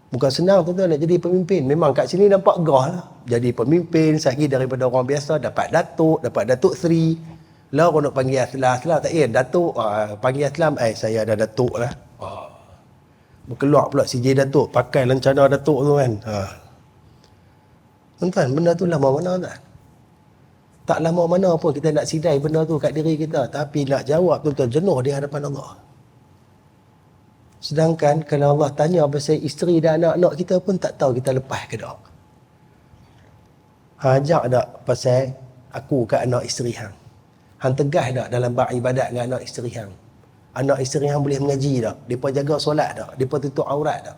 Bukan senang tuan-tuan nak jadi pemimpin. Memang kat sini nampak gah lah. Jadi pemimpin, sehari daripada orang biasa, dapat Datuk Seri. Lah orang nak panggil Aslam tak Datuk, panggil Aslam, saya ada Datuk lah. Berkeluar pula CJ Datuk, pakai lencana Datuk tu kan. Tuan-tuan, benda tu lama mana tak? Tak lama mana pun kita nak sidai benda tu kat diri kita. Tapi nak jawab tuan-tuan, jenuh di hadapan Allah. Sedangkan kalau Allah tanya pasal isteri dan anak-anak kita pun tak tahu kita lepas ke tak. Ajak tak pasal aku kat anak isteri hang. Hang tegas tak dalam bab ibadat dengan anak isteri hang. Anak isteri hang boleh mengaji tak? Depa jaga solat tak? Depa tutup aurat tak?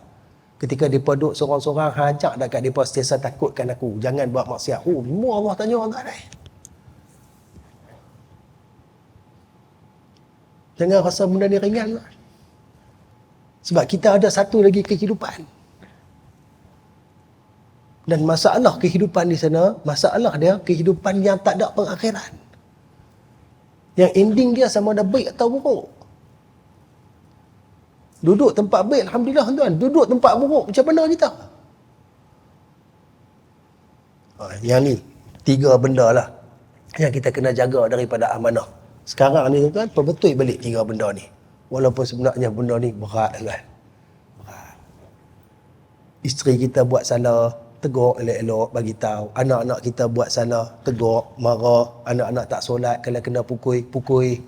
Ketika depa duduk sorang-sorang, hang ajak tak kat depa sentiasa takutkan aku, jangan buat maksiat. Semua Allah tanya tak dah. Jangan rasa benda ni ringan lah. Sebab kita ada satu lagi kehidupan. Dan masalah kehidupan di sana, masalah dia kehidupan yang tak ada pengakhiran. Yang ending dia sama ada baik atau buruk. Duduk tempat baik, Alhamdulillah tuan. Duduk tempat buruk, macam mana kita? Yang ni, 3 benda lah yang kita kena jaga daripada amanah. Sekarang ni tuan, perbetul balik 3 benda ni. Walaupun sebenarnya benda ni berat kan. Berat. Isteri kita buat salah, tegur elok-elok, bagi tahu. Anak-anak kita buat salah, tegur, marah. Anak-anak tak solat, kalau kena pukul.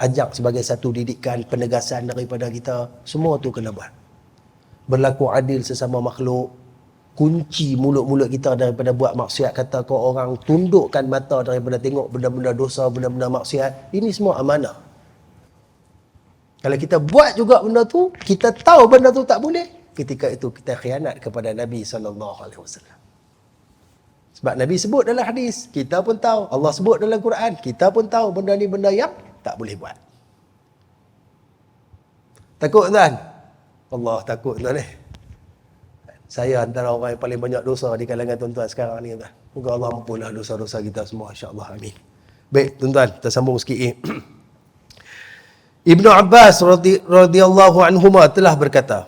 Ajak sebagai satu didikan, penegasan daripada kita. Semua tu kena buat. Berlaku adil sesama makhluk. Kunci mulut-mulut kita daripada buat maksiat. Kata kau orang, tundukkan mata daripada tengok benda-benda dosa, benda-benda maksiat. Ini semua amanah. Kalau kita buat juga benda tu, kita tahu benda tu tak boleh, ketika itu kita khianat kepada Nabi SAW. Sebab Nabi sebut dalam hadis, kita pun tahu. Allah sebut dalam Quran, kita pun tahu benda ni benda yang tak boleh buat. Takut tuan? Allah takut tuan ni. Saya antara orang yang paling banyak dosa di kalangan tuan-tuan sekarang ni tuan. Moga Allah ampunlah dosa-dosa kita semua, insya-Allah. Amin. Baik tuan-tuan, kita sambung sikit. Ibnu Abbas radhiyallahu anhuma telah berkata,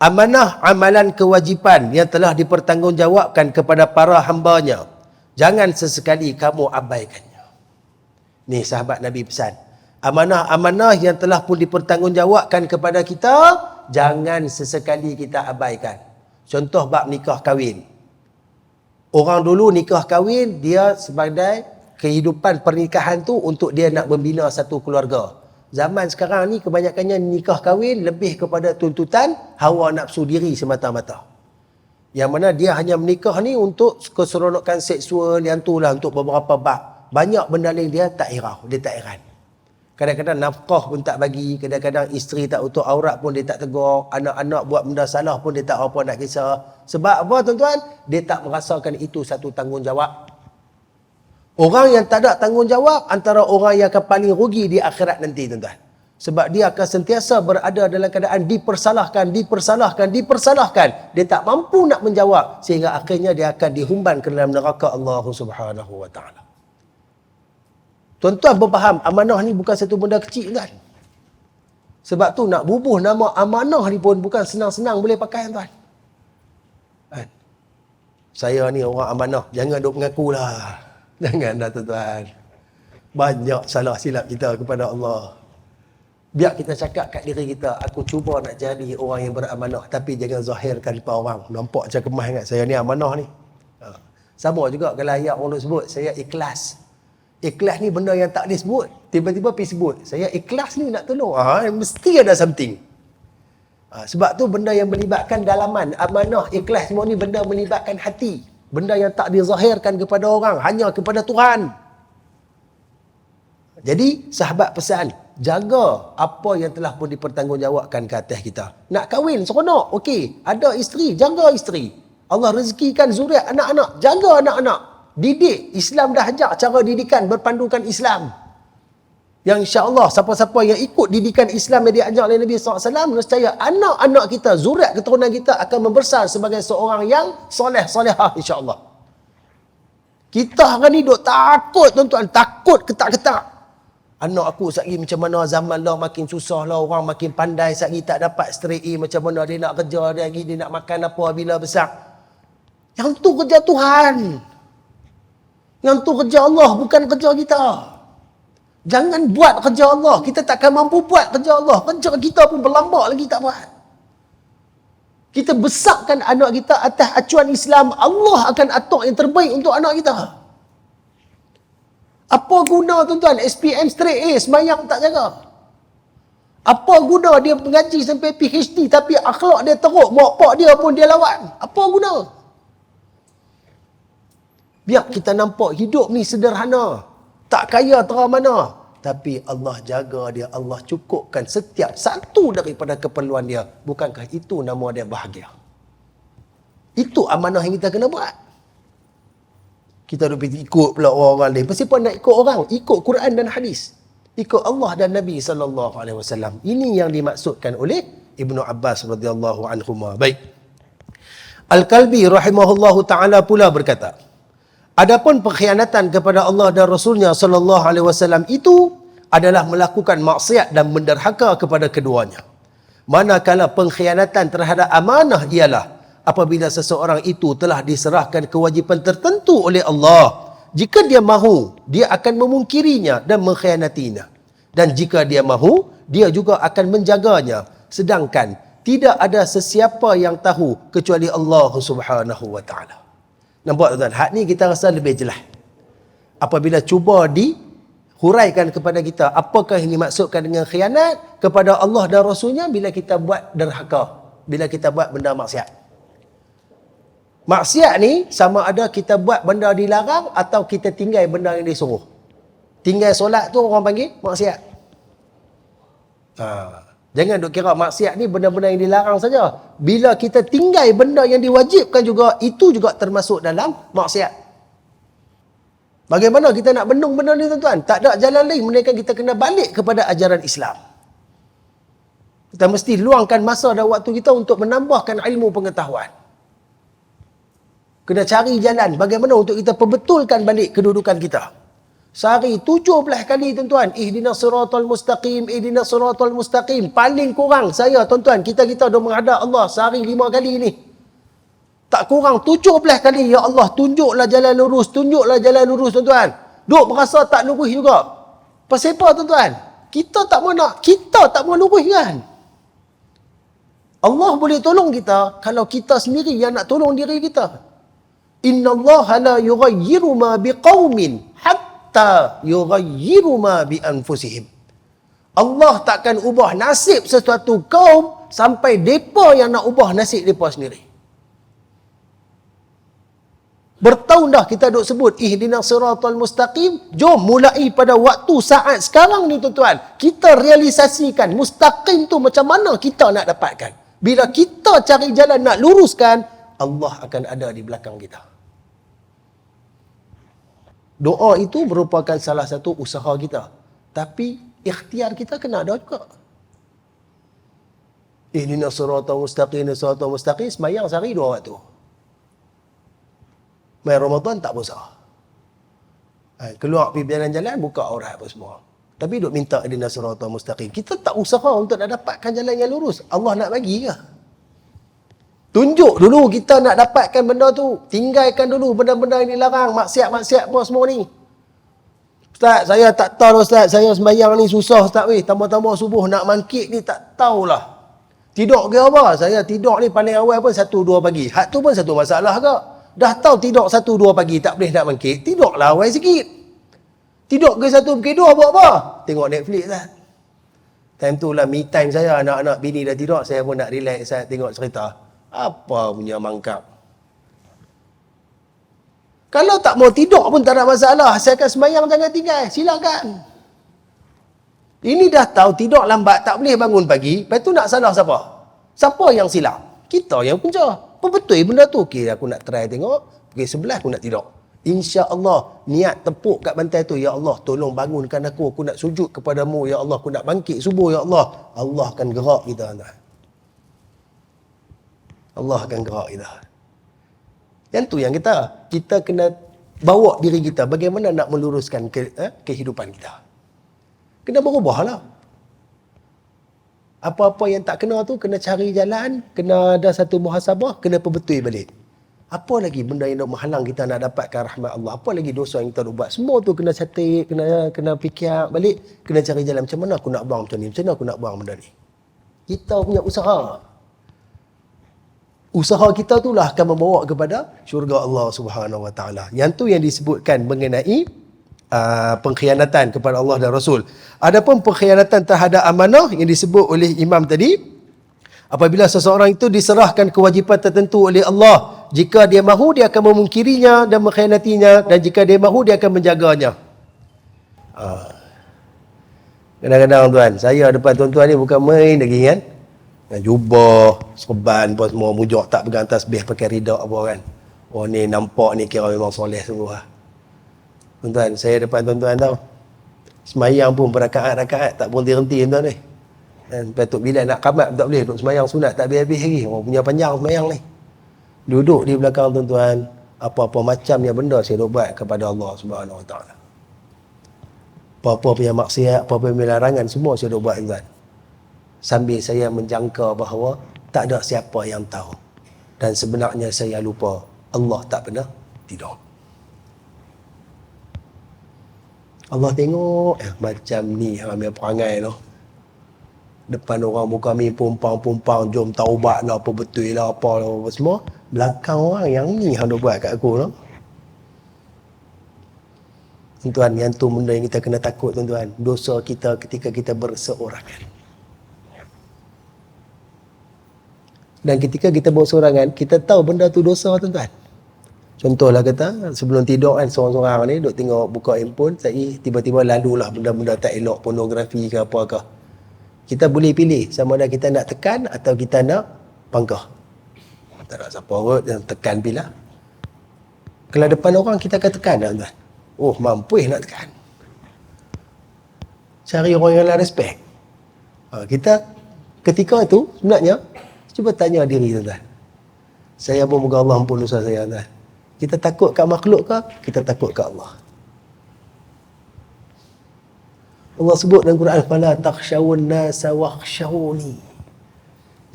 amanah amalan kewajipan yang telah dipertanggungjawabkan kepada para hambanya, jangan sesekali kamu abaikannya. Ni sahabat Nabi pesan. Amanah-amanah yang telah pun dipertanggungjawabkan kepada kita, jangan sesekali kita abaikan. Contoh bab nikah kahwin. Orang dulu nikah kahwin, dia sebagai kehidupan pernikahan tu untuk dia nak membina satu keluarga. Zaman sekarang ni kebanyakannya nikah kahwin lebih kepada tuntutan hawa nafsu diri semata-mata. Yang mana dia hanya menikah ni untuk keseronokan seksual yang tu lah, untuk beberapa bab. Banyak benda lain dia tak hirau, dia tak heran. Kadang-kadang nafkah pun tak bagi, kadang-kadang isteri tak utuh aurat pun dia tak tegur, anak-anak buat benda salah pun dia tak apa nak kisah. Sebab apa tuan-tuan? Dia tak merasakan itu satu tanggungjawab. Orang yang tak ada tanggungjawab antara orang yang akan paling rugi di akhirat nanti tuan-tuan. Sebab dia akan sentiasa berada dalam keadaan dipersalahkan. Dia tak mampu nak menjawab sehingga akhirnya dia akan dihumban ke dalam neraka Allah Subhanahu wa taala. Tuan-tuan berfaham, amanah ni bukan satu benda kecil kan? Sebab tu nak bubuh nama amanah ni pun bukan senang-senang boleh pakai tuan. Kan? Saya ni orang amanah, jangan duk mengakulah. Jangan dah tuan-tuan. Banyak salah silap kita kepada Allah. Biar kita cakap kat diri kita, aku cuba nak jadi orang yang beramanah, tapi jangan zahirkan depan orang. Nampak macam kemas ingat, saya ni amanah ni. Sama juga kalau ayat orang sebut, saya ikhlas. Ikhlas ni benda yang tak boleh sebut. Tiba-tiba pergi sebut, saya ikhlas ni nak tolong. Mesti ada something. Sebab tu benda yang melibatkan dalaman, amanah, ikhlas semua ni benda melibatkan hati. Benda yang tak dizahirkan kepada orang, hanya kepada Tuhan. Jadi, sahabat pesan, jaga apa yang telah pun dipertanggungjawabkan ke atas kita. Nak kahwin, seronok, okey. Ada isteri, jaga isteri. Allah rezekikan zuriat anak-anak, jaga anak-anak. Didik, Islam dah ajar cara didikan berpandukan Islam. Yang insya-Allah siapa-siapa yang ikut didikan Islam yang diajar oleh Nabi SAW, nescaya anak-anak kita, zuriat keturunan kita akan membesar sebagai seorang yang soleh-solehah insya-Allah. Kita hari ni duk takut tuan-tuan, takut ketak-ketak. Anak aku satgi macam mana zaman lah makin susah lah, orang makin pandai satgi tak dapat straight A, macam mana dia nak kerja dia lagi, dia nak makan apa bila besar. Yang tu kerja Tuhan. Yang tu kerja Allah, bukan kerja kita. Jangan buat kerja Allah. Kita takkan mampu buat kerja Allah. Kerja kita pun berlambak lagi tak buat. Kita besarkan anak kita atas acuan Islam. Allah akan atur yang terbaik untuk anak kita. Apa guna tuan-tuan SPM straight A, semayang tak jaga? Apa guna dia mengaji sampai PhD tapi akhlak dia teruk, mak pak dia pun dia lawan? Apa guna? Biar kita nampak hidup ni sederhana. Tak kaya terang mana. Tapi Allah jaga dia. Allah cukupkan setiap satu daripada keperluan dia. Bukankah itu nama dia bahagia? Itu amanah yang kita kena buat. Kita dah ikut pula orang lain. Pasal apa nak ikut orang? Ikut Quran dan hadis. Ikut Allah dan Nabi SAW. Ini yang dimaksudkan oleh Ibnu Abbas radhiyallahu anhuma. Baik. Al-Kalbi rahimahullahu ta'ala pula berkata, adapun pengkhianatan kepada Allah dan Rasulnya sallallahu alaihi wasallam itu adalah melakukan maksiat dan menderhaka kepada keduanya. Manakala pengkhianatan terhadap amanah ialah apabila seseorang itu telah diserahkan kewajipan tertentu oleh Allah. Jika dia mahu, dia akan memungkirinya dan mengkhianatinya. Dan jika dia mahu, dia juga akan menjaganya. Sedangkan tidak ada sesiapa yang tahu kecuali Allah Subhanahu wa taala. Nampak tuan-tuan? Hak ni kita rasa lebih jelas. Apabila cuba dihuraikan kepada kita, apakah yang dimaksudkan dengan khianat kepada Allah dan Rasulnya bila kita buat derhaka, bila kita buat benda maksiat. Maksiat ni sama ada kita buat benda dilarang atau kita tinggal benda yang disuruh. Tinggal solat tu orang panggil maksiat. Jangan duk kira maksiat ni benda-benda yang dilarang saja. Bila kita tinggal benda yang diwajibkan juga, itu juga termasuk dalam maksiat. Bagaimana kita nak bendung benda ni tuan-tuan? Tak ada jalan lain melainkan kita kena balik kepada ajaran Islam. Kita mesti luangkan masa dan waktu kita untuk menambahkan ilmu pengetahuan. Kena cari jalan bagaimana untuk kita perbetulkan balik kedudukan kita. Sehari 17 kali tuan-tuan. Ihdinas siratal mustaqim, ihdinas siratal mustaqim. Paling kurang saya tuan-tuan, kita dah menghadap Allah sehari 5 kali ni. Tak kurang 17 kali, ya Allah tunjuklah jalan lurus, tunjuklah jalan lurus tuan-tuan. Duk berasa tak lurus juga. Pasal apa tuan-tuan? Kita tak mau lurus kan? Allah boleh tolong kita kalau kita sendiri yang nak tolong diri kita. Inna Allah la yughayyiru ma biqaumin hatta yughayyiru ma bi anfusihim. Allah takkan ubah nasib sesuatu kaum sampai depa yang nak ubah nasib depa sendiri. Bertahun dah kita duk sebut ihdinas siratal mustaqim. Jom mulai pada waktu saat sekarang ni tuan-tuan, kita realisasikan mustaqim tu macam mana kita nak dapatkan. Bila kita cari jalan nak luruskan, Allah akan ada di belakang kita. Doa itu merupakan salah satu usaha kita. Tapi ikhtiar kita kena ada juga. Ihdinas siratal mustaqim, siratal mustaqim, sembahyang sehari 2 waktu. Mai Ramadan tak puasa. Keluar pergi jalan-jalan, buka aurat apa semua. Tapi duk minta ihdinas siratal mustaqim. Kita tak usaha untuk nak dapatkan jalan yang lurus. Allah nak bagi ke? Tunjuk dulu kita nak dapatkan benda tu. Tinggalkan dulu benda-benda yang dilarang. Maksiat-maksiat apa semua ni. Ustaz, saya tak tahu Ustaz. Saya sembahyang ni susah Ustaz. Tambah-tambah subuh nak mangkit ni tak tahulah. Tidur ke apa? Saya tidur ni paling awal pun 1-2 pagi. Hak tu pun satu masalah ke? Dah tahu tidur 1-2 pagi tak boleh nak mangkit. Tidurlah awal sikit. Tidur ke 1 pukul 2 buat apa? Tengok Netflix lah. Time tu lah me time saya. Anak-anak bini dah tidur. Saya pun nak relax. Saya tengok cerita. Apa punya mangkap. Kalau tak mau tidur pun tak ada masalah. Asalkan sembahyang jangan tinggal. Silakan. Ini dah tahu tidur lambat. Tak boleh bangun pagi. Lepas tu nak salah siapa? Siapa yang silap? Kita yang punca. Apa betul benda tu? Okay, aku nak try tengok. Pukul 11 aku nak tidur. InsyaAllah niat tepuk kat bantai tu, ya Allah tolong bangunkan aku nak sujud kepadamu, ya Allah aku nak bangkit subuh, ya Allah. Allah akan gerak kita. Allah akan gerak kita. Yang tu yang kita kena bawa diri kita bagaimana nak meluruskan kehidupan kita. Kena berubahlah. Apa-apa yang tak kena tu kena cari jalan, kena ada satu muhasabah, kena perbetul balik. Apa lagi benda yang nak menghalang kita nak dapatkan rahmat Allah? Apa lagi dosa yang kita nak buat? Semua tu kena catat, kena fikir balik, kena cari jalan macam mana aku nak buang macam ni, macam mana aku nak buang benda ni. Kita punya usaha. Usaha kita tu lah akan membawa kepada syurga Allah Subhanahu Wa Taala. Yang tu yang disebutkan mengenai pengkhianatan kepada Allah dan Rasul. Adapun pengkhianatan terhadap amanah yang disebut oleh Imam tadi, apabila seseorang itu diserahkan kewajipan tertentu oleh Allah, jika dia mahu dia akan memungkirinya dan mengkhianatinya, dan jika dia mahu dia akan menjaganya. Kadang-kadang tuan, saya depan tuan-tuan ni bukan main lagi kan. Jubah, serban apa semua, mujak tak pegang tasbih, pakai ridak apa kan. Oh ni nampak ni kira memang soleh sungguh lah. Tuan-tuan, saya depan tuan-tuan tahu. Semayang pun berakaat-rakaat tak berhenti-henti tuan ni. Dan Datuk Bilal nak qamat tak boleh, duduk semayang sunat tak habis-habis lagi. Orang punya panjang semayang ni. Duduk di belakang tuan-tuan, apa-apa macamnya benda saya buat kepada Allah Subhanahu Wa Taala. Apa-apa punya maksiat, apa-apa punya larangan, semua saya buat tuan. Sambil saya menjangka bahawa tak ada siapa yang tahu. Dan sebenarnya saya lupa, Allah tak pernah tidur. Allah tengok macam ni ramai perangai tu. Depan orang muka kami pumpang-pumpang, jom taubat lah, apa betul lah, apa lah, apa semua. Belakang orang yang ni yang buat kat aku tu. Tuan, yang tu benda yang kita kena takut tuan-tuan. Dosa kita ketika kita berseorangan. Dan ketika kita berseorangan, kita tahu benda tu dosa tuan-tuan. Contohlah kata, sebelum tidur kan seorang-seorang ni duk tengok buka handphone, tiba-tiba lalulah benda-benda tak elok, pornografi ke apa-apa. Kita boleh pilih sama ada kita nak tekan atau kita nak pangkah. Tak ada siapa kot yang tekan pilih. Kalau depan orang kita akan tekan tuan-tuan. Oh, mampu nak tekan. Cari orang yang ada respect. Kita ketika itu sebenarnya cuba tanya diri tuan-tuan. Saya pun moga Allah ampun dosa saya tuan. Kita takut kat makhluk ke? Kita takut kat Allah. Allah sebut dalam Quran, fala takhshawun nasa wakhshawni.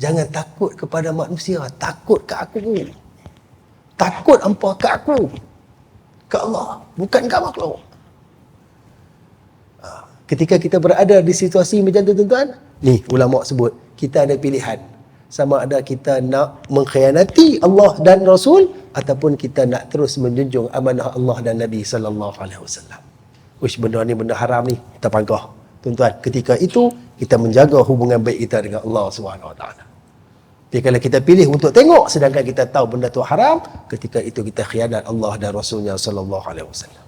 Jangan takut kepada manusia, takut ke aku. Takut hampa ke aku, ke Allah, bukan ke makhluk. Ketika kita berada di situasi macam tu tuan-tuan, ni ulama sebut, kita ada pilihan. Sama ada kita nak mengkhianati Allah dan Rasul, ataupun kita nak terus menjunjung amanah Allah dan Nabi sallallahu alaihi wasallam. Wish, benda ni benda haram ni, kita pangkah. Tuan-tuan, ketika itu kita menjaga hubungan baik kita dengan Allah Subhanahu Wa Taala. Tapi kalau kita pilih untuk tengok sedangkan kita tahu benda tu haram, ketika itu kita khianat Allah dan Rasulnya sallallahu alaihi wasallam.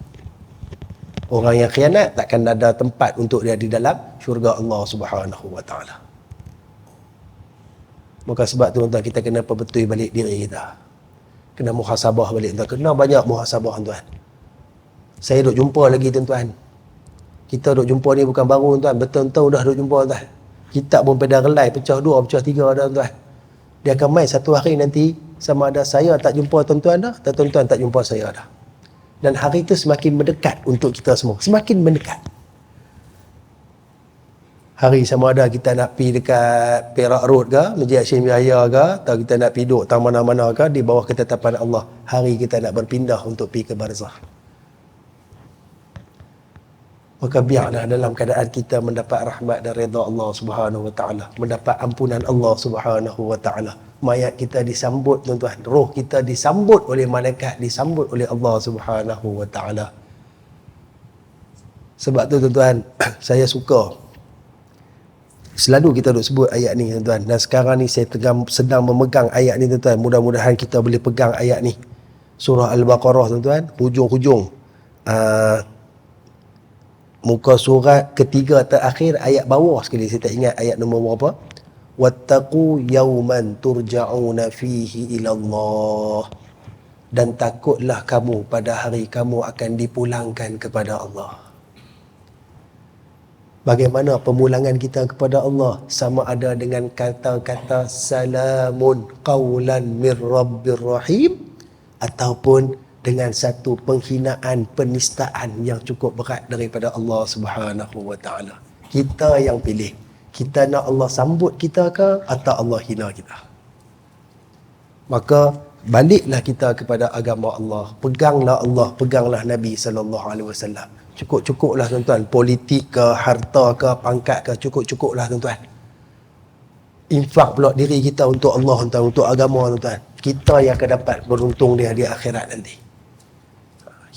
Orang yang khianat takkan ada tempat untuk dia di dalam syurga Allah Subhanahu Wa Taala. Maka sebab tu tuan, kita kena perbetul balik diri kita. Kena muhasabah balik tuan. Kena banyak muhasabah tuan. Saya duk jumpa lagi tuan-tuan. Kita duk jumpa ni bukan baru tuan, betul-betul dah duk jumpa tuan. Kitab pun pada relai pecah 2, pecah 3 dah tuan. Dia akan main satu hari nanti, sama ada saya tak jumpa tuan-tuan dah, atau tuan-tuan tak jumpa saya dah. Dan hari itu semakin mendekat untuk kita semua, semakin mendekat. Hari sama ada kita nak pergi dekat Perak Road ke, Masjid Hashim Yahya ke, atau kita nak pergi duduk tak mana-mana ke, di bawah ketetapan Allah, hari kita nak berpindah untuk pergi ke barzah. Maka biarlah dalam keadaan kita mendapat rahmat dan redha Allah Subhanahu Wa Taala, mendapat ampunan Allah Subhanahu Wa Taala. Mayat kita disambut tuan-tuan, roh kita disambut oleh malaikat, disambut oleh Allah Subhanahu Wa Taala. Sebab tu tuan-tuan, saya suka selalu kita duk sebut ayat ni tuan-tuan. Dan sekarang ni saya sedang memegang ayat ni tuan-tuan. Mudah-mudahan kita boleh pegang ayat ni. Surah Al-Baqarah tuan-tuan, hujung-hujung muka surat ketiga terakhir, ayat bawah sekali, saya tak ingat ayat nombor berapa. Wattaqu yawman turja'una fihi ila Allah. Dan takutlah kamu pada hari kamu akan dipulangkan kepada Allah. Bagaimana pemulangan kita kepada Allah? Sama ada dengan kata-kata salamun qawlan mir rabbir rahim, ataupun dengan satu penghinaan, penistaan yang cukup berat daripada Allah Subhanahu Wa Taala. Kita yang pilih. Kita nak Allah sambut kita ke, atau Allah hina kita? Maka baliklah kita kepada agama Allah. Peganglah Allah, peganglah Nabi sallallahu alaihi wasallam. Cukup-cukuplah tuan-tuan, politik ke, harta ke, pangkat ke, cukup-cukuplah tuan-tuan. Infak pula diri kita untuk Allah tuan-tuan, untuk agama tuan-tuan. Kita yang akan dapat beruntung dia di akhirat nanti.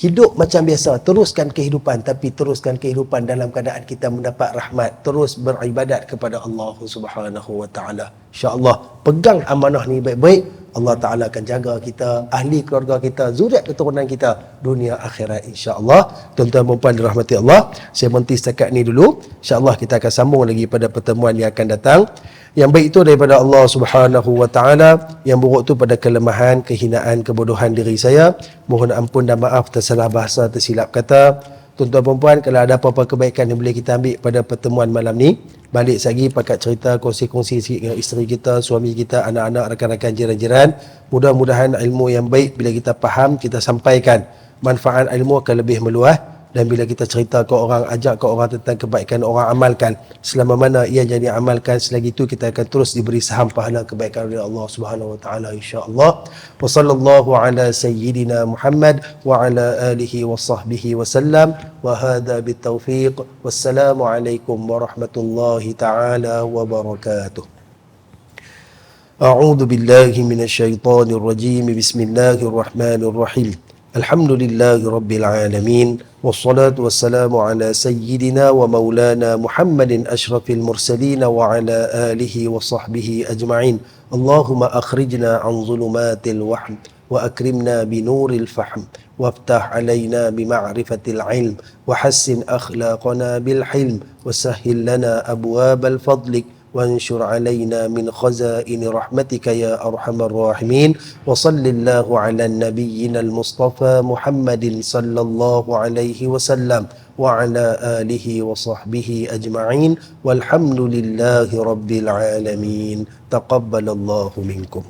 Hidup macam biasa, teruskan kehidupan, tapi teruskan kehidupan dalam keadaan kita mendapat rahmat, terus beribadat kepada Allah Subhanahu Wa Taala. Insya-Allah, pegang amanah ni baik-baik, Allah Taala akan jaga kita, ahli keluarga kita, zuriat keturunan kita, dunia akhirat insya-Allah. Tuan-tuan dan puan dirahmati Allah, saya berhenti setakat ni dulu. Insya-Allah kita akan sambung lagi pada pertemuan yang akan datang. Yang baik itu daripada Allah Subhanahu Wa Taala, yang buruk itu pada kelemahan, kehinaan, kebodohan diri saya. Mohon ampun dan maaf tersalah bahasa, tersilap kata. Tuan-tuan dan puan, kalau ada apa-apa kebaikan yang boleh kita ambil pada pertemuan malam ni, balik lagi pakat cerita, kongsi-kongsi sikit dengan isteri kita, suami kita, anak-anak, rakan-rakan, jiran-jiran. Mudah-mudahan ilmu yang baik bila kita faham, kita sampaikan, manfaat ilmu akan lebih meluas. Dan bila kita cerita ke orang, ajak ke orang tentang kebaikan, orang amalkan. Selama mana ia jadi amalkan, selagi itu kita akan terus diberi saham pahala kebaikan oleh Allah Subhanahu Wa Taala insya-Allah. Wa sallallahu ala sayyidina Muhammad wa ala alihi wa sahbihi wa sallam. Wa hadha bitaufiq. Wassalamualaikum warahmatullahi taala wabarakatuh. A'udzu billahi minasyaitonir rajim. Bismillahirrahmanirrahim. Alhamdulillahi Rabbil Alamin. Wassalatu wassalamu ala sayyidina wa maulana Muhammadin ashrafil mursalin wa ala alihi wa sahbihi ajma'in. Allahumma akhrijna an zulumatil wahm wa akrimna binuril fahm waftah alayna bima'rifatil ilm wa hassin akhlaqana bil hilm wa sahhil lana abwabal fadlik وانشر علينا من خزائن رحمتك يا أرحم الراحمين وصل الله على نبينا المصطفى محمد صلى الله عليه وسلم وعلى آله وصحبه أجمعين والحمد لله رب العالمين تقبل الله منكم.